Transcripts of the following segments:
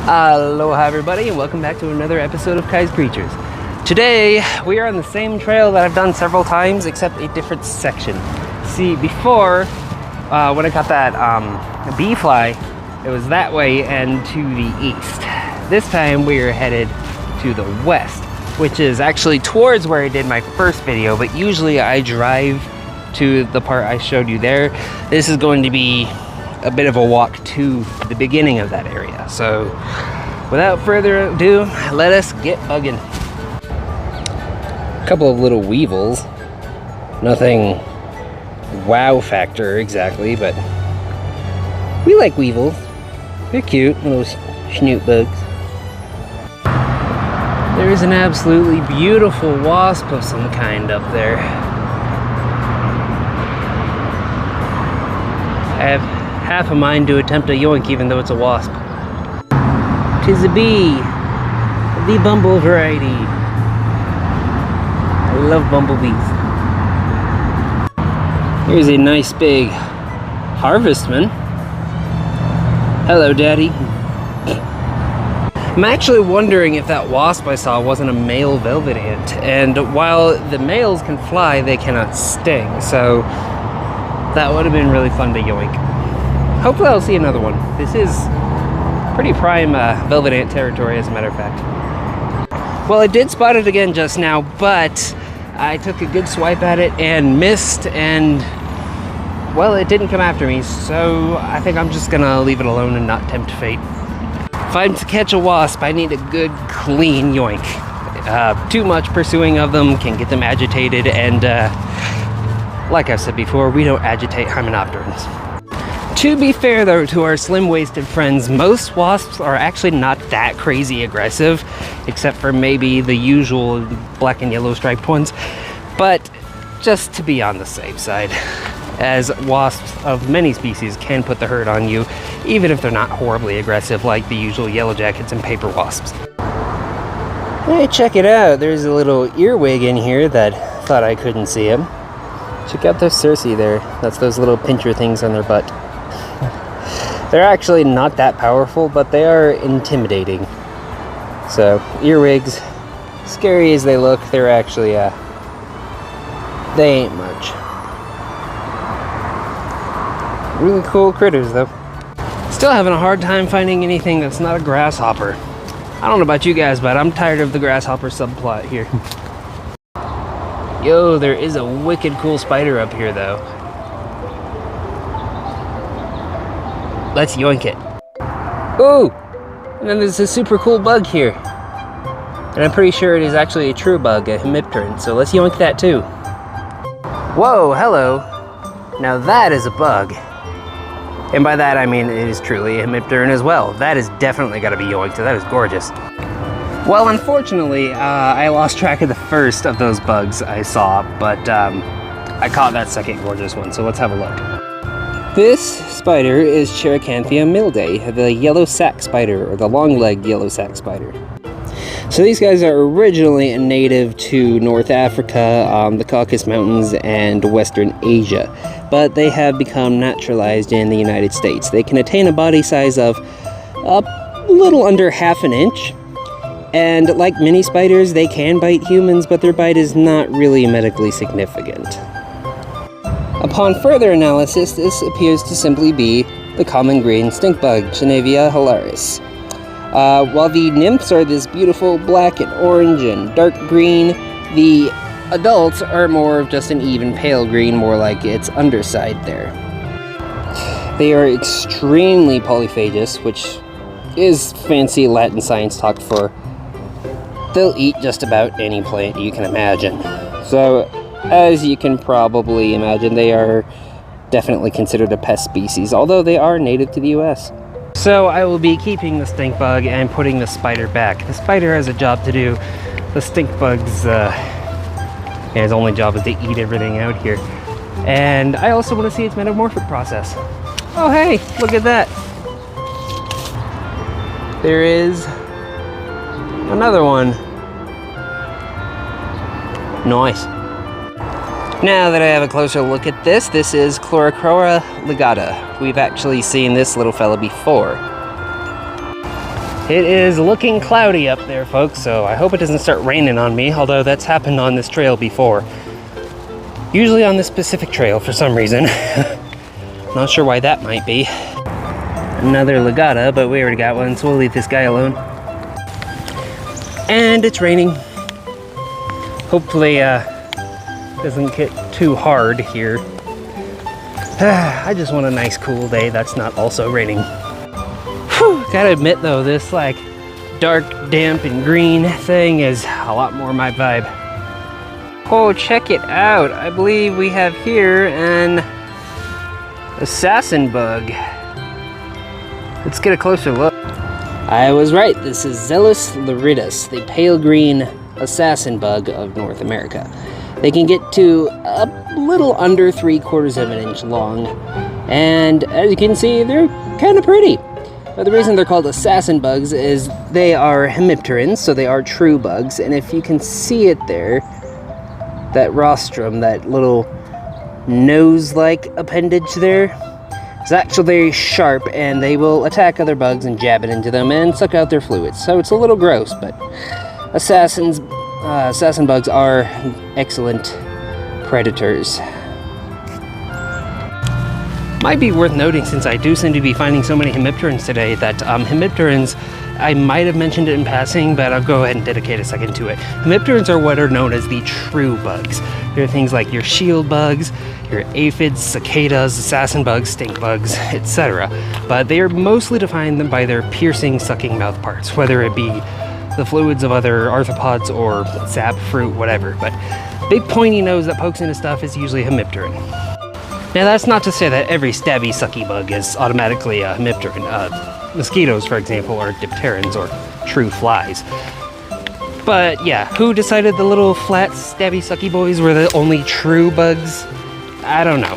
Aloha everybody, and welcome back to another episode of Kai's Creatures. Today we are on the same trail that I've done several times, except a different section. See, before when I caught that bee fly, it was that way and to the east. This time we are headed to the west, which is actually towards where I did my first video, but usually I drive to the part I showed you there. This is going to be a bit of a walk to the beginning of that area. So without further ado, let us get bugging. A couple of little weevils. Nothing wow factor exactly, but we like weevils. They're cute, little snoot bugs. There is an absolutely beautiful wasp of some kind up there. I have half a mind to attempt a yoink even though it's a wasp. 'Tis a bee, the bumble variety. I love bumblebees. Here's a nice big harvestman. Hello, Daddy. I'm actually wondering if that wasp I saw wasn't a male velvet ant. And while the males can fly, they cannot sting. So that would have been really fun to yoink. Hopefully I'll see another one. This is pretty prime velvet ant territory, as a matter of fact. Well, I did spot it again just now, but I took a good swipe at it and missed, and well, it didn't come after me, so I think I'm just gonna leave it alone and not tempt fate. If I'm to catch a wasp, I need a good, clean yoink. Too much pursuing of them can get them agitated, and like I've said before, we don't agitate hymenopterans. To be fair though to our slim-waisted friends, most wasps are actually not that crazy aggressive, except for maybe the usual black and yellow striped ones, but just to be on the safe side, as wasps of many species can put the hurt on you, even if they're not horribly aggressive like the usual yellow jackets and paper wasps. Hey, check it out, there's a little earwig in here that thought I couldn't see him. Check out their Circe there, that's those little pincher things on their butt. They're actually not that powerful, but they are intimidating. So, earwigs, scary as they look, they're actually, they ain't much. Really cool critters, though. Still having a hard time finding anything that's not a grasshopper. I don't know about you guys, but I'm tired of the grasshopper subplot here. Yo, there is a wicked cool spider up here, though. Let's yoink it. Ooh! And then there's a super cool bug here. And I'm pretty sure it is actually a true bug, a hemipteran, so let's yoink that too. Whoa, hello. Now that is a bug. And by that I mean it is truly a hemipteran as well. That is definitely gotta be yoinked, that is gorgeous. Well, unfortunately, I lost track of the first of those bugs I saw, but I caught that second gorgeous one, so let's have a look. This spider is Cherecanthia milday, the yellow sac spider, or the long-legged yellow sac spider. So these guys are originally native to North Africa, the Caucasus Mountains, and Western Asia, but they have become naturalized in the United States. They can attain a body size of a little under half an inch, and like many spiders, they can bite humans, but their bite is not really medically significant. Upon further analysis, this appears to simply be the common green stink bug, Genevia hilaris. While the nymphs are this beautiful black and orange and dark green, the adults are more of just an even pale green, more like its underside there. They are extremely polyphagous, which is fancy Latin science talk for they'll eat just about any plant you can imagine. So, as you can probably imagine, they are definitely considered a pest species, although they are native to the US. So I will be keeping the stink bug and putting the spider back. The spider has a job to do. The stink bug's his only job is to eat everything out here. And I also want to see its metamorphic process. Oh hey, look at that. There is another one. Nice. Now that I have a closer look at this, this is Chlorocrora ligata. We've actually seen this little fella before. It is looking cloudy up there, folks, so I hope it doesn't start raining on me, although that's happened on this trail before. Usually on this specific trail for some reason. Not sure why that might be. Another Ligata, but we already got one, so we'll leave this guy alone. And it's raining. Hopefully, doesn't get too hard here. I just want a nice cool day that's not also raining. Whew, gotta admit though, this like dark, damp, and green thing is a lot more my vibe. Oh, check it out. I believe we have here an assassin bug. Let's get a closer look. I was right, this is Zelus luridus, the pale green assassin bug of North America. They can get to a little under 3/4 of an inch long, and as you can see, they're kind of pretty. But the reason they're called assassin bugs is they are hemipterans, so they are true bugs, and if you can see it there, that rostrum, that little nose-like appendage there, is actually very sharp, and they will attack other bugs and jab it into them and suck out their fluids. So it's a little gross, but assassin bugs are excellent predators. Might be worth noting, since I do seem to be finding so many hemipterans today, that hemipterans, I might have mentioned it in passing, but I'll go ahead and dedicate a second to it. Hemipterans are what are known as the true bugs. They're things like your shield bugs, your aphids, cicadas, assassin bugs, stink bugs, etc. But they are mostly defined by their piercing, sucking mouth parts, whether it be the fluids of other arthropods or sap, fruit, whatever. But big pointy nose that pokes into stuff is usually a hemipteran. Now that's not to say that every stabby, sucky bug is automatically a hemipteran. Mosquitoes, for example, are dipterans or true flies. But yeah, who decided the little flat, stabby, sucky boys were the only true bugs? I don't know.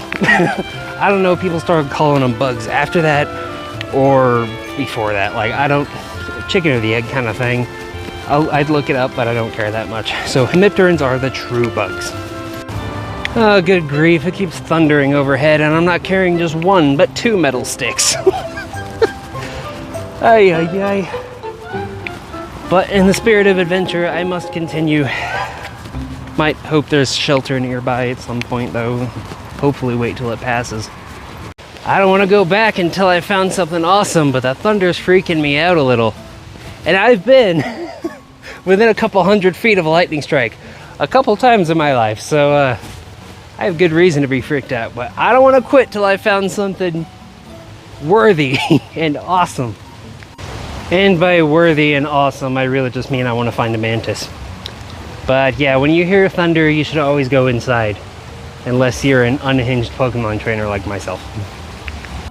I don't know if people started calling them bugs after that or before that. Like, I don't, chicken or the egg kind of thing. I'd look it up, but I don't care that much. So hemipterans are the true bugs. Oh, good grief, it keeps thundering overhead, and I'm not carrying just one, but 2 metal sticks. Ay, ay, ay. But in the spirit of adventure, I must continue. Might hope there's shelter nearby at some point, though. Hopefully wait till it passes. I don't want to go back until I found something awesome, but the thunder's freaking me out a little. And I've been within a couple 100 feet of a lightning strike a couple times in my life, so I have good reason to be freaked out, but I don't want to quit till I found something worthy and awesome. And by worthy and awesome, I really just mean I want to find a mantis. But yeah, when you hear thunder, you should always go inside, unless you're an unhinged Pokemon trainer like myself.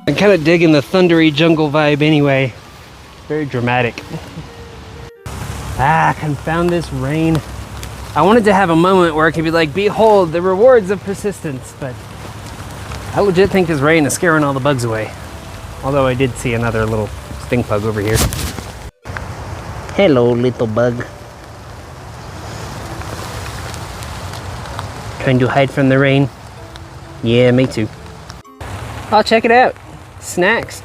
I'm kind of digging the thundery jungle vibe anyway. Very dramatic. Ah, confound this rain. I wanted to have a moment where I could be like, behold, the rewards of persistence, but I legit think this rain is scaring all the bugs away. Although I did see another little stink bug over here. Hello, little bug. Trying to hide from the rain? Yeah, me too. Oh, check it out. Snacks.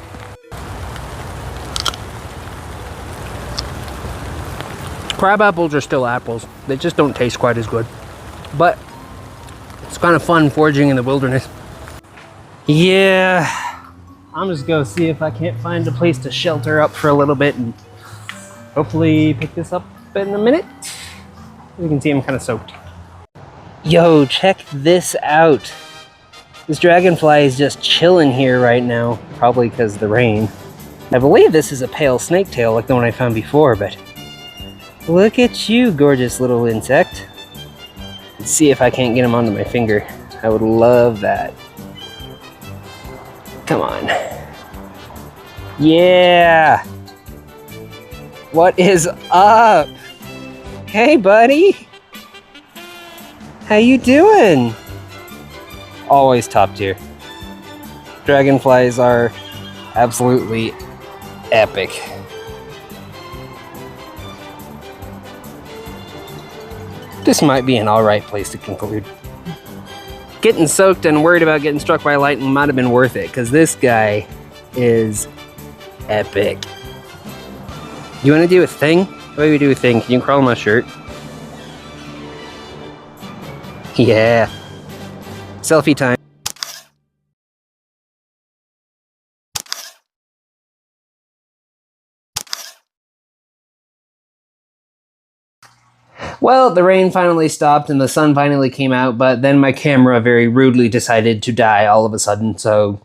Crab apples are still apples. They just don't taste quite as good. But it's kind of fun foraging in the wilderness. Yeah, I'm just gonna see if I can't find a place to shelter up for a little bit and hopefully pick this up in a minute. As you can see, I'm kind of soaked. Yo, check this out. This dragonfly is just chilling here right now, probably because of the rain. I believe this is a pale snaketail like the one I found before, but look at you, gorgeous little insect. Let's see if I can't get him onto my finger. I would love that. Come on. Yeah! What is up? Hey, buddy! How you doing? Always top tier. Dragonflies are absolutely epic. This might be an alright place to conclude. Getting soaked and worried about getting struck by lightning might have been worth it, because this guy is epic. You want to do a thing? How about we do a thing? Can you crawl on my shirt? Yeah. Selfie time. Well, the rain finally stopped and the sun finally came out, but then my camera very rudely decided to die all of a sudden, so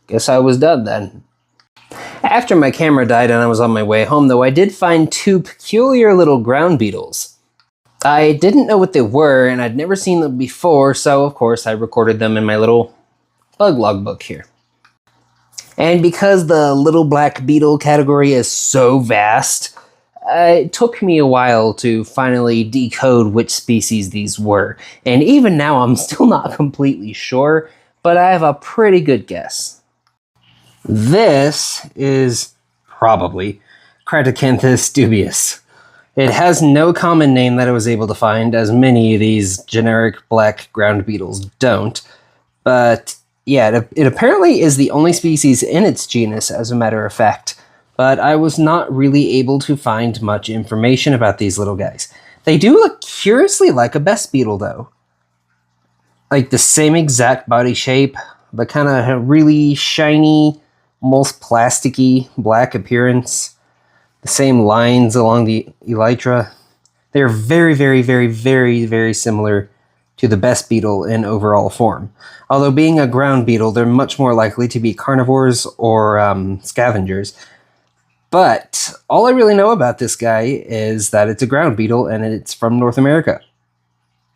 guess I was done then. After my camera died and I was on my way home, though, I did find two peculiar little ground beetles. I didn't know what they were, and I'd never seen them before, so of course I recorded them in my little bug logbook here. And because the little black beetle category is so vast, it took me a while to finally decode which species these were. And even now I'm still not completely sure, but I have a pretty good guess. This is probably Cratacanthus dubius. It has no common name that I was able to find, as many of these generic black ground beetles don't. But yeah, it apparently is the only species in its genus, as a matter of fact. But I was not really able to find much information about these little guys. They do look curiously like a best beetle, though. Like the same exact body shape, but kind of really shiny, almost plasticky black appearance. The same lines along the elytra. They're very, very, very, very, very similar to the best beetle in overall form. Although being a ground beetle, they're much more likely to be carnivores or scavengers. But all I really know about this guy is that it's a ground beetle and it's from North America.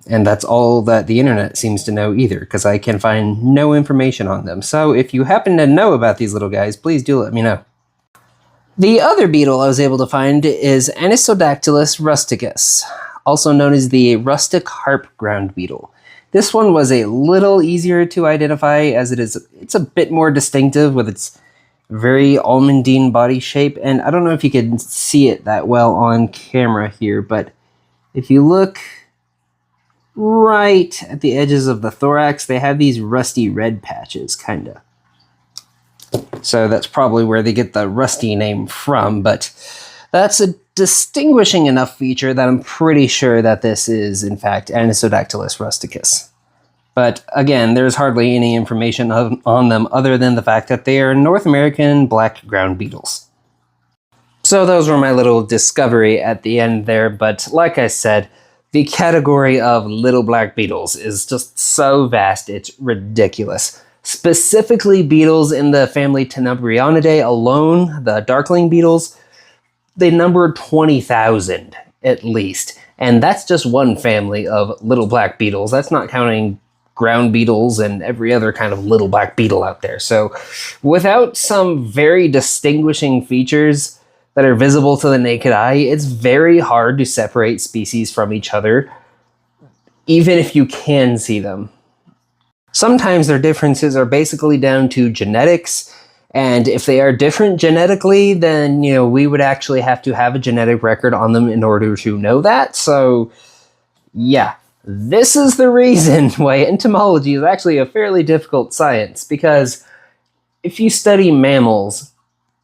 And that's all that the internet seems to know either, because I can find no information on them. So if you happen to know about these little guys, please do let me know. The other beetle I was able to find is Anisodactylus rusticus, also known as the rustic harp ground beetle. This one was a little easier to identify, as it's a bit more distinctive with its very almondine body shape, and I don't know if you can see it that well on camera here, but if you look right at the edges of the thorax, they have these rusty red patches, kinda. So that's probably where they get the rusty name from, but that's a distinguishing enough feature that I'm pretty sure that this is, in fact, Anisodactylus rusticus. But again, there's hardly any information on them other than the fact that they are North American black ground beetles. So those were my little discovery at the end there, but like I said, the category of little black beetles is just so vast, it's ridiculous. Specifically, beetles in the family Tenebrionidae alone, the darkling beetles, they number 20,000 at least. And that's just one family of little black beetles. That's not counting ground beetles and every other kind of little black beetle out there. So without some very distinguishing features that are visible to the naked eye, it's very hard to separate species from each other, even if you can see them. Sometimes their differences are basically down to genetics, and if they are different genetically, then we would actually have to have a genetic record on them in order to know that. So yeah, this is the reason why entomology is actually a fairly difficult science, because if you study mammals,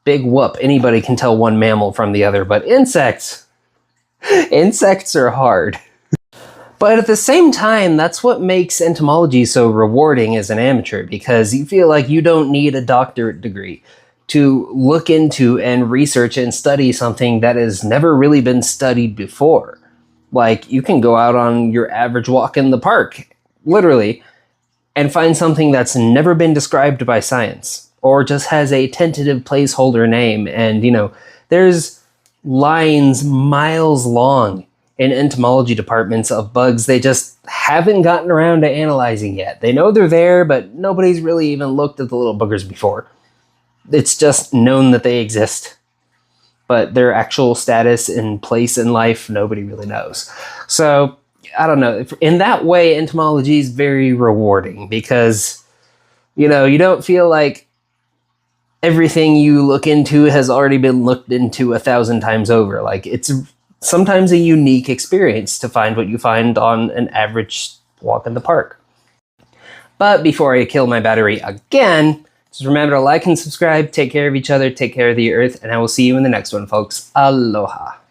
big whoop, anybody can tell one mammal from the other, but insects are hard. But at the same time, that's what makes entomology so rewarding as an amateur, because you feel like you don't need a doctorate degree to look into and research and study something that has never really been studied before. Like, you can go out on your average walk in the park, literally, and find something that's never been described by science, or just has a tentative placeholder name, and there's lines miles long in entomology departments of bugs they just haven't gotten around to analyzing yet. They know they're there, but nobody's really even looked at the little boogers before. It's just known that they exist, but their actual status and place in life, nobody really knows. So, I don't know. In that way, entomology is very rewarding, because, you don't feel like everything you look into has already been looked into 1,000 times over. Like, it's sometimes a unique experience to find what you find on an average walk in the park. But before I kill my battery again, Just remember to like and subscribe, take care of each other, take care of the earth, and I will see you in the next one, folks. Aloha.